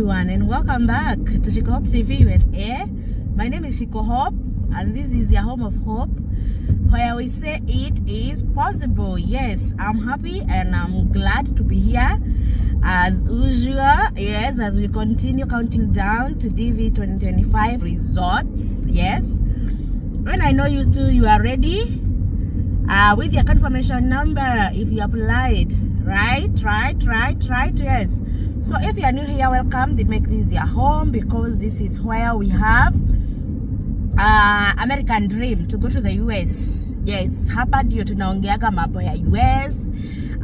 everyone, and welcome back to Shiko Hope TV USA. My name is Shiko Hope, and this is your home of hope, where we say it is possible. Yes, I'm happy and I'm glad to be here as usual. Yes, as we continue counting down to DV 2025 results. Yes, and I know you are ready with your confirmation number if you applied. Right, yes. So if you are new here, welcome. They make this your home because this is where we have American dream to go to the US. Yes, hapa ndio tunaongeaga mambo ya US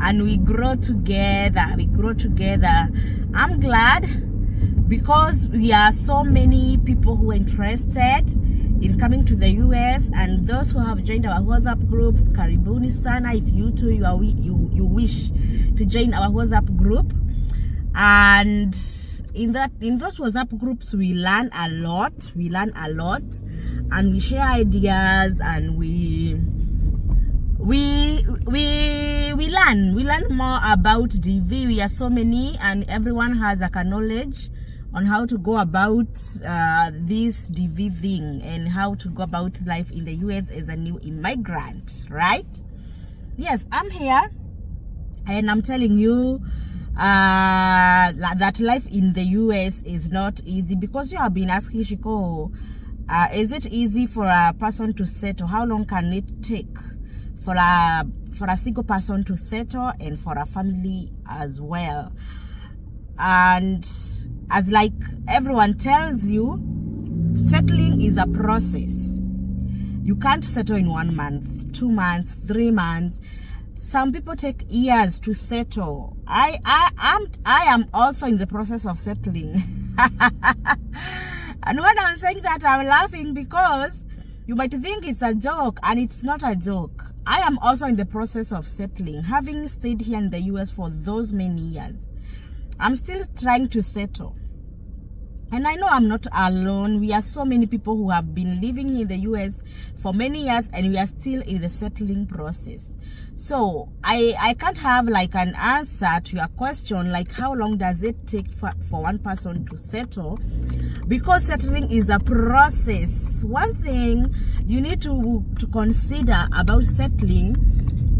and we grow together. I'm glad because we are so many people who are interested in coming to the US, and those who have joined our WhatsApp groups, karibuni sana. If you too you wish to join our WhatsApp group, and in those WhatsApp groups we learn a lot, and we share ideas, and we learn more about DV. We are so many, and everyone has like a knowledge on how to go about this DV thing and how to go about life in the US as a new immigrant, right? Yes, I'm here and I'm telling you that life in the US is not easy, because you have been asking, Shiko, is it easy for a person to settle? How long can it take for a single person to settle and for a family as well? And as like everyone tells you, settling is a process. You can't settle in 1 month, 2 months, 3 months. Some people take years to settle. I am also in the process of settling. And when I'm saying that, I'm laughing because you might think it's a joke, and it's not a joke. I am also in the process of settling, having stayed here in the US for those many years. I'm still trying to settle. And I know I'm not alone. We are so many people who have been living in the US for many years, and we are still in the settling process. So I can't have like an answer to your question, like how long does it take for one person to settle, because settling is a process. One thing you need to consider about settling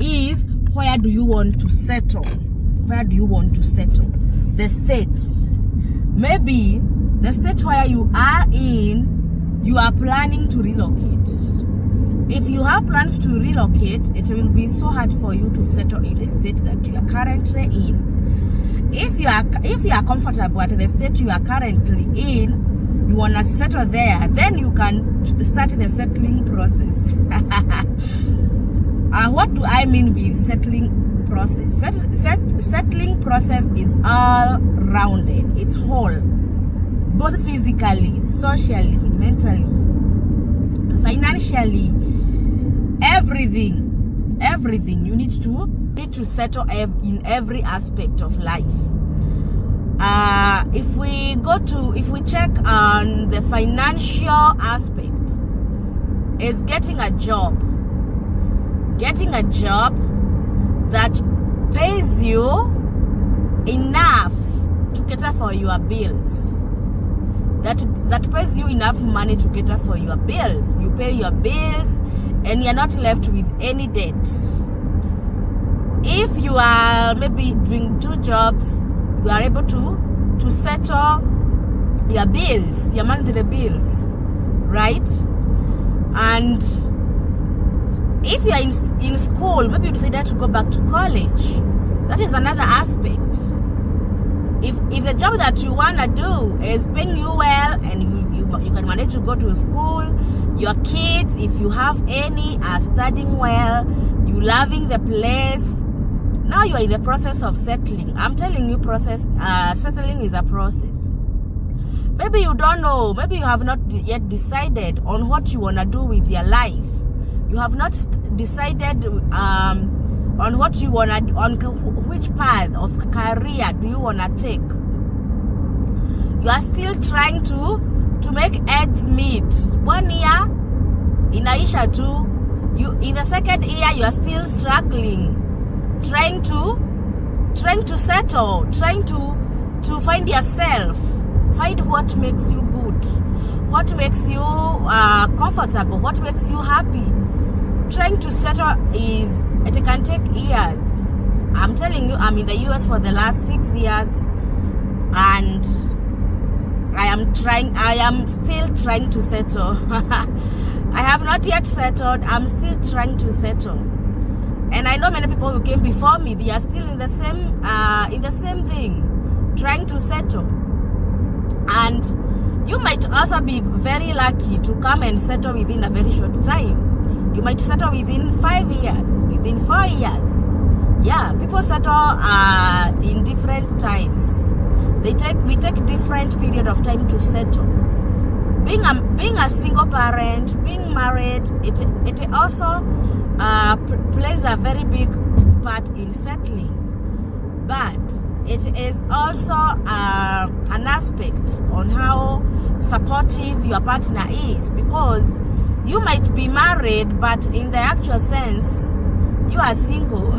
is, where do you want to settle? Where do you want to settle? The state. Maybe the state where you are in, you are planning to relocate. If you have plans to relocate, it will be so hard for you to settle in the state that you are currently in. If you are comfortable at the state you are currently in, you want to settle there, then you can start the settling process. What do I mean with settling process? Settling process is all rounded. It's whole, both physically, socially, mentally, financially, everything. You need to settle in every aspect of life. If we check on the financial aspect, is getting a job that pays you enough to cater for your bills, that pays you enough money to cater for your bills. You pay your bills and you're not left with any debt. If you are maybe doing 2 jobs, you are able to settle your bills, your monthly bills, right? And if you are in school, maybe you decided to go back to college, that is another aspect. If the job that you want to do is paying you well, and you can manage to go to school, your kids, if you have any, are studying well, you loving the place, now you are in the process of settling. I'm telling you, settling is a process. Maybe you don't know, maybe you have not yet decided on what you want to do with your life. You have not decided on what you want to, on which path of career do you want to take. You are still trying to make ends meet. 1 year inaisha tu, in the second year you are still struggling, trying to settle, trying to find yourself. Find what makes you good, what makes you comfortable, what makes you happy. Trying to settle it can take years. I'm telling you, I'm in the US for the last 6 years, and I am still trying to settle. I have not yet settled. I'm still trying to settle. And I know many people who came before me, they are still in the same thing, trying to settle. And you might also be very lucky to come and settle within a very short time. You might settle within 5 years, within 4 years. Yeah, people settle in different times. We take different period of time to settle. Being a single parent, being married, it also plays a very big part in settling. But it is also an aspect on how supportive your partner is, because you might be married, but in the actual sense, you are single.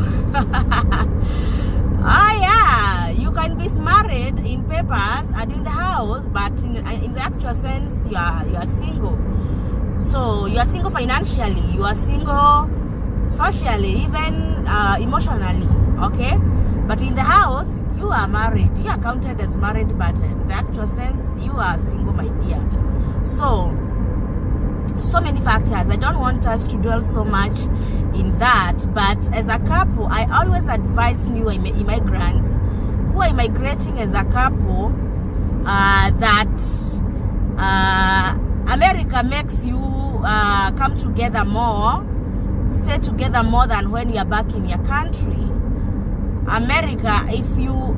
Oh yeah, you can be married in papers and in the house, but in the actual sense, you are single. So you are single financially, you are single socially, even emotionally, okay? But in the house, you are married. You are counted as married, but in the actual sense, you are single, my dear. So many factors. I don't want us to dwell so much in that, but as a couple, I always advise new immigrants who are migrating as a couple that America makes you come together more, stay together more than when you are back in your country. America, if you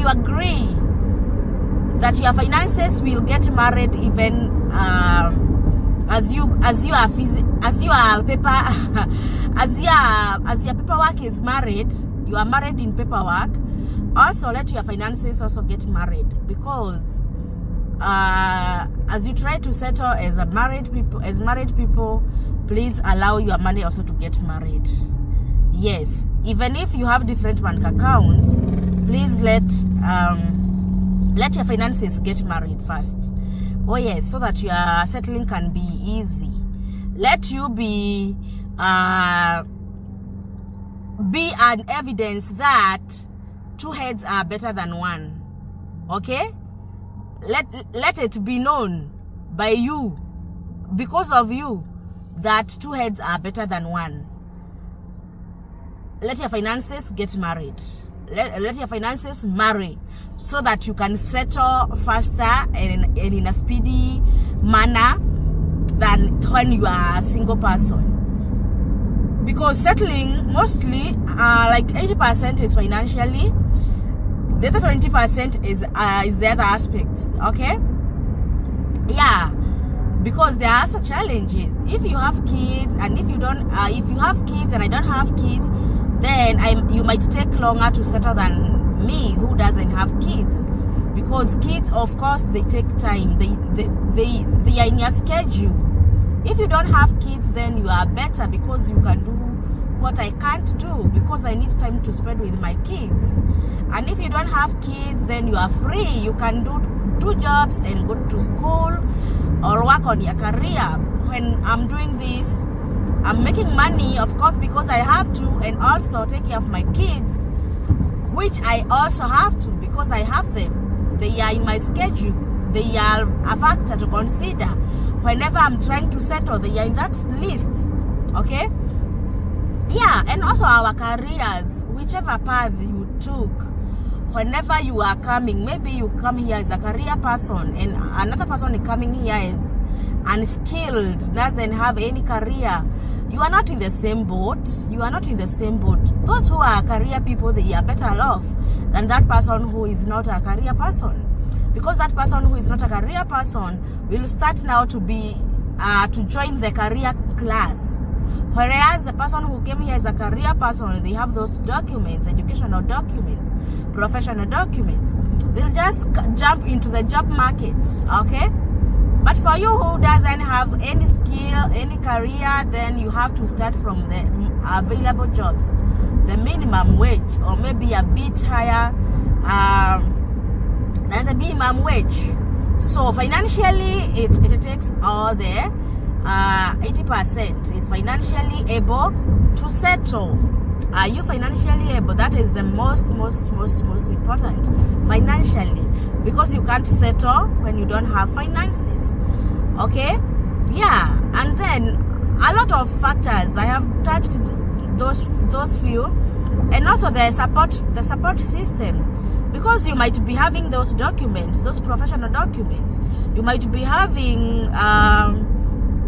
agree that your finances will get married even as your paperwork is married, you are married in paperwork. Also, let your finances also get married, because as you try to settle as married people, please allow your money also to get married. Yes, even if you have different bank accounts, please let your finances get married first. Oh yes, so that your settling can be easy. Let you be an evidence that two heads are better than one. Okay? Let it be known by you, because of you, that two heads are better than one. Let your finances get married. Let your finances marry, so that you can settle faster and in a speedy manner than when you are a single person. Because settling, mostly like 80% is financially, the other 20% is the other aspects. Okay? Yeah, because there are also challenges. If you have kids, and if you have kids and I don't have kids, then you might take longer to settle than me, who doesn't have kids. Because kids, of course, they take time. They are in your schedule. If you don't have kids, then you are better, because you can do what I can't do, because I need time to spend with my kids. And if you don't have kids, then you are free. You can do 2 jobs and go to school or work on your career. When I'm doing this, I'm making money, of course, because I have to, and also take care of my kids, which I also have to, because I have them. They are in my schedule. They are a factor to consider. Whenever I'm trying to settle, they are in that list. Okay? Yeah, and also our careers, whichever path you took, whenever you are coming, maybe you come here as a career person, and another person is coming here is unskilled, doesn't have any career. You are not in the same boat. You are not in the same boat. Those who are career people, they are better off than that person who is not a career person. Because that person who is not a career person will start now to be to join the career class. Whereas the person who came here as a career person, they have those documents, educational documents, professional documents. They'll just jump into the job market, okay? But for you who doesn't have any skill, any career, then you have to start from the available jobs, the minimum wage, or maybe a bit higher than the minimum wage. So financially, it takes all the 80% is financially able to settle. Are you financially able? That is the most important, financially, because you can't settle when you don't have finances. Okay, yeah. And then a lot of factors, I have touched those few, and also the support system, because you might be having those documents, those professional documents. You might be having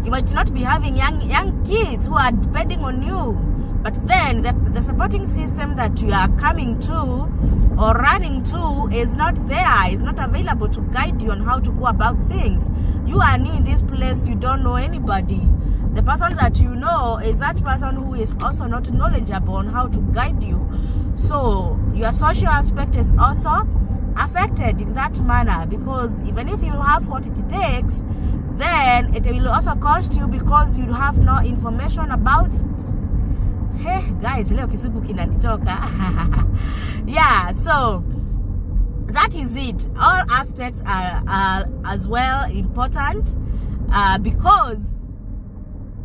you might not be having young kids who are depending on you, but then the supporting system that you are coming to or running to is not there, is not available to guide you on how to go about things. You are new in this place, you don't know anybody. The person that you know is that person who is also not knowledgeable on how to guide you. So your social aspect is also affected in that manner, because even if you have what it takes, then it will also cost you because you have no information about it. Hey guys, leo kisugu kinanitoka. Yeah, so that is it. All aspects are as well important, because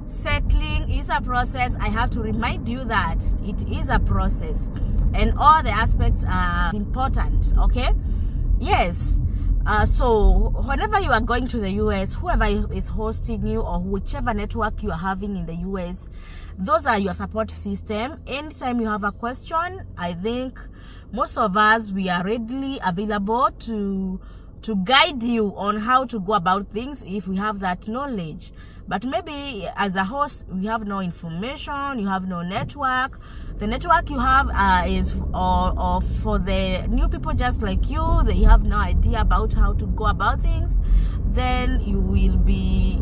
settling is a process. I have to remind you that it is a process, and all the aspects are important. Okay, yes. So whenever you are going to the US, whoever is hosting you or whichever network you are having in the US, those are your support system. Anytime you have a question, I think most of us, we are readily available to guide you on how to go about things if we have that knowledge. But maybe as a host, we have no information, you have no network. The network you have is or for the new people just like you, they have no idea about how to go about things. Then you will be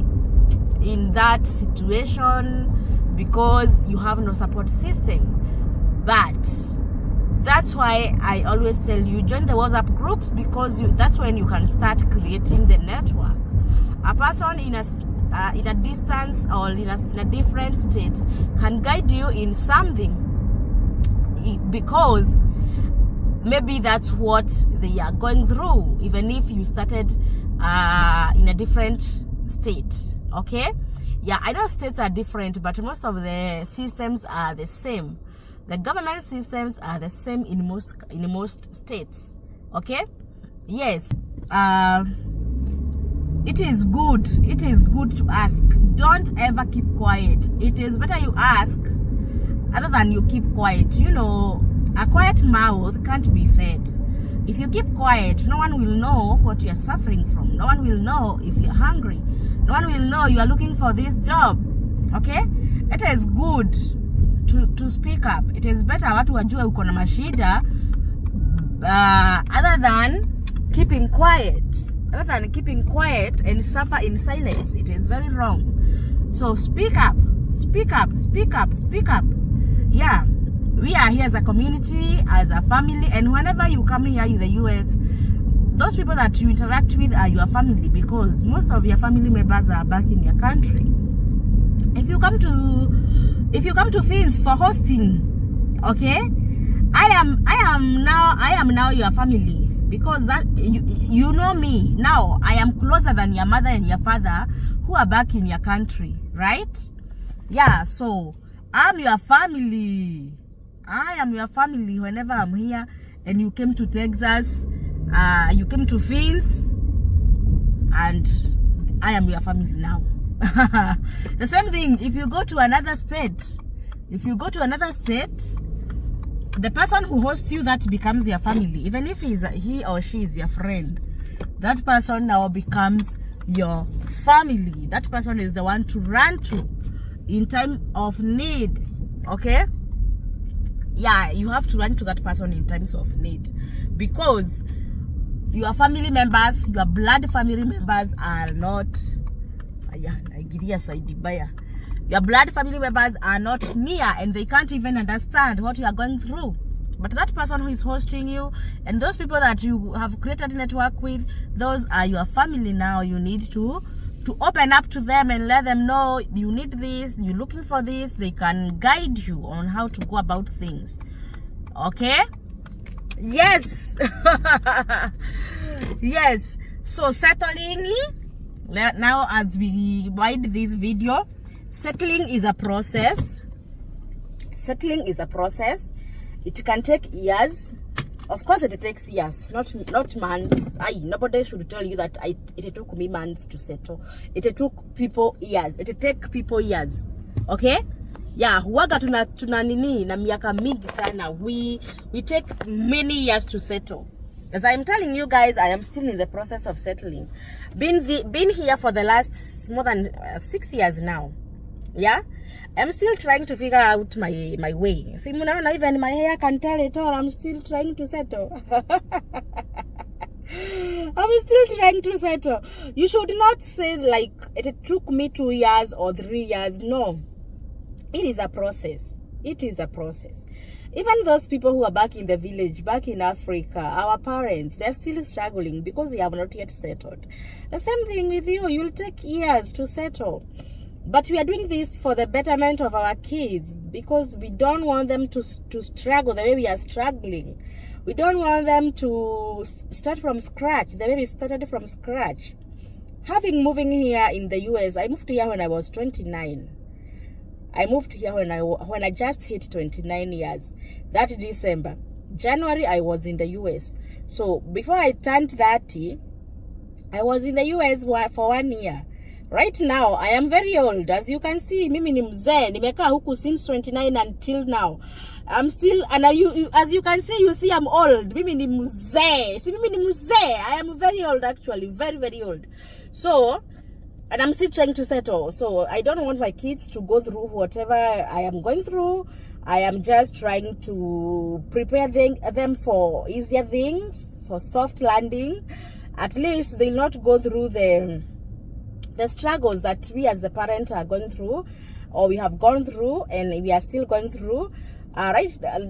in that situation because you have no support system. But that's why I always tell you, join the WhatsApp groups, because that's when you can start creating the network. A person in a distance or in a different state can guide you in something, because maybe that's what they are going through, even if you started in a different state. Okay, yeah, I know states are different, but most of the systems are the same. The government systems are the same in most states. Okay, yes. It is good to ask. Don't ever keep quiet. It is better you ask other than you keep quiet. You know, a quiet mouth can't be fed. If you keep quiet, no one will know what you are suffering from. No one will know if you're hungry. No one will know you are looking for this job. Okay, it is good to speak up. It is better watu wajue uko na mashida other than keeping quiet. Rather than keeping quiet and suffer in silence. It is very wrong. So speak up. Yeah, we are here as a community, as a family, and whenever you come here in the US, those people that you interact with are your family, because most of your family members are back in your country. If you come to Fins for hosting, okay, I am now your family. Because that you know me now. I am closer than your mother and your father who are back in your country, right? Yeah, so I'm your family. I am your family whenever I'm here. And you came to Texas, you came to Fins, and I am your family now. The same thing if you go to another state. The person who hosts you, that becomes your family. Even if he or she is your friend, that person now becomes your family. That person is the one to run to in time of need. Okay, yeah, you have to run to that person in times of need, because your family members, your blood family members are not your blood family members are not near, and they can't even understand what you are going through. But that person who is hosting you, and those people that you have created a network with, those are your family now. You need to open up to them and let them know you need this, you're looking for this. They can guide you on how to go about things. Okay, yes. Yes, so settling now, as we wind this video, settling is a process. Settling is a process. It can take years. Of course it takes years, not months. Nobody should tell you that it took me months to settle. It took people years. It take people years. Okay? Yeah, huwaga tuna nini na miaka mingi sana. We take many years to settle. As I'm telling you guys, I am still in the process of settling. Been here for the last more than 6 years now. Yeah, I'm still trying to figure out my way. So even my hair can tell it all. I'm still trying to settle. I'm still trying to settle. You should not say like it took me 2 years or 3 years. No, it is a process. It is a process. Even those people who are back in the village, back in Africa, our parents, they're still struggling because they have not yet settled. The same thing with you. You'll take years to settle. But we are doing this for the betterment of our kids, because we don't want them to struggle the way we are struggling. We don't want them to start from scratch the way we started from scratch. Moving here in the US, I moved here when I was 29. I moved here when I just hit 29 years. That December. January, I was in the US. So before I turned 30, I was in the US for 1 year. Right now, I am very old. As you can see, mimi ni mzee. Nimekaa huku since 29 until now. I'm still, and as you can see, you see I'm old. Mimi ni mzee. See, mimi ni mzee. I am very old actually. Very, very old. So, and I'm still trying to settle. So I don't want my kids to go through whatever I am going through. I am just trying to prepare them for easier things, for soft landing. At least they'll not go through the struggles that we as the parent are going through, or we have gone through, and we are still going through.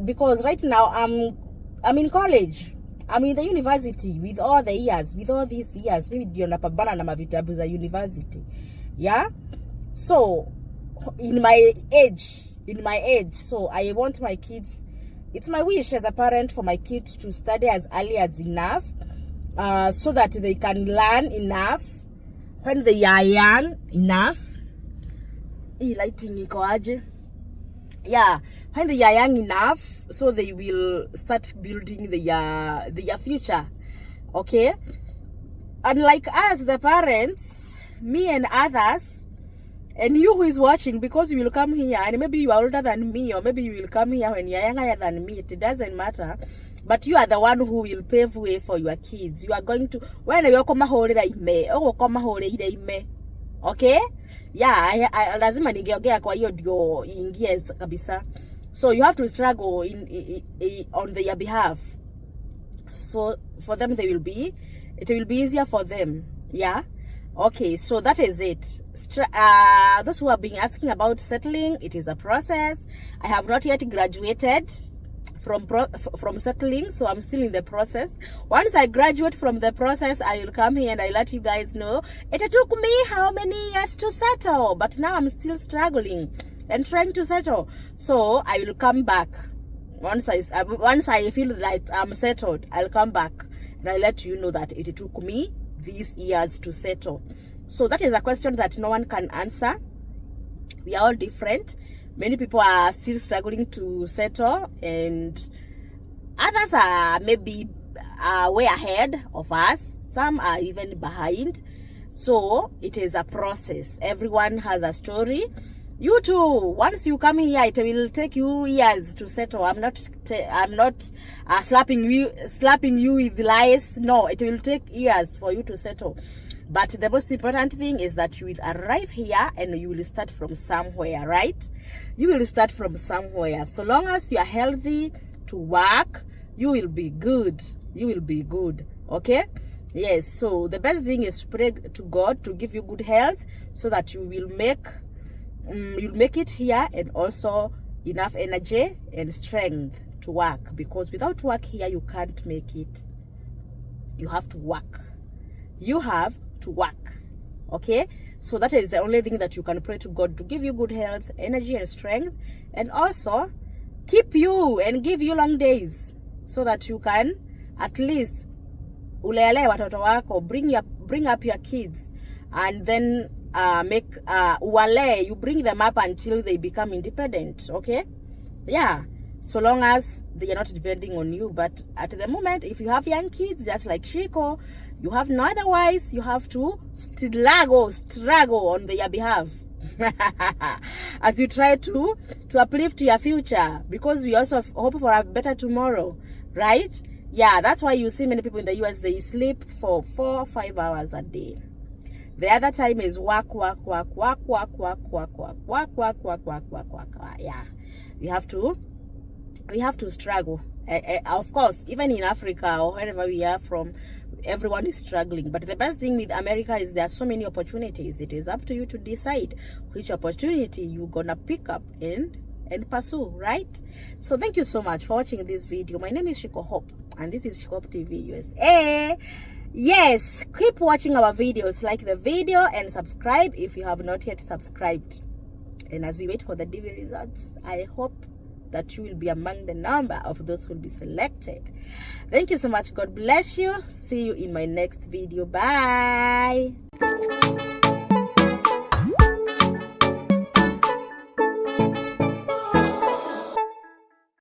Because right now I'm in college. I'm in the university with all these years. Maybe ndio napambana na mavitabu za university. Yeah? So in my age, so I want my kids, it's my wish as a parent for my kids to study as early as enough, so that they can learn enough when they are young enough. Lighting iko aje? Yeah, when they are young enough, so they will start building their future. Okay? And like us, the parents, me and others, and you who is watching, because you will come here, and maybe you are older than me, or maybe you will come here when you are younger than me, it doesn't matter. But you are the one who will pave way for your kids. You are going to, when you come ime, okay? Yeah, I lazima ningeongea kwa hiyo ndio ingie kabisa. So you have to struggle on their behalf. So for them it will be easier for them. Yeah. Okay, so that is it. Those who have been asking about settling, it is a process. I have not yet graduated from settling, so I'm still in the process. Once I graduate from the process, I will come here and I let you guys know it took me how many years to settle, but now I'm still struggling and trying to settle. So I will come back once I feel that I'm settled. I'll come back and I'll let you know that it took me these years to settle. So that is a question that no one can answer. We are all different. Many people are still struggling to settle, and others are maybe way ahead of us. Some are even behind. So it is a process. Everyone has a story. You too, once you come here, it will take you years to settle. I'm not slapping you with lies. No, it will take years for you to settle. But the most important thing is that you will arrive here and you will start from somewhere, right? You will start from somewhere. So long as you are healthy to work, you will be good. You will be good. Okay? Yes. So the best thing is to pray to God to give you good health, so that you will make you'll make it here, and also enough energy and strength to work. Because without work here, you can't make it. You have to work. You have to work. Okay? So that is the only thing that you can pray to God, to give you good health, energy and strength, and also keep you and give you long days, so that you can at least ulelee watoto wako, bring up your kids, and then you bring them up until they become independent. Okay, yeah, so long as they are not depending on you. But at the moment, if you have young kids, just like Shiko, you have no otherwise, you have to struggle on their behalf as you try to uplift your future, because we also hope for a better tomorrow, right? Yeah, that's why you see many people in the US, they sleep for 4 or 5 hours a day. The other time is work. Yeah, we have to struggle. Of course, even in Africa or wherever we are from, everyone is struggling. But the best thing with America is there are so many opportunities. It is up to you to decide which opportunity you're gonna pick up and pursue, right? So thank you so much for watching this video. My name is Shiko Hope, and this is Shiko Hope TV USA. Yes, keep watching our videos, like the video and subscribe if you have not yet subscribed. And as we wait for the DV results, I hope that you will be among the number of those who will be selected. Thank you so much. God bless you. See you in my next video. Bye.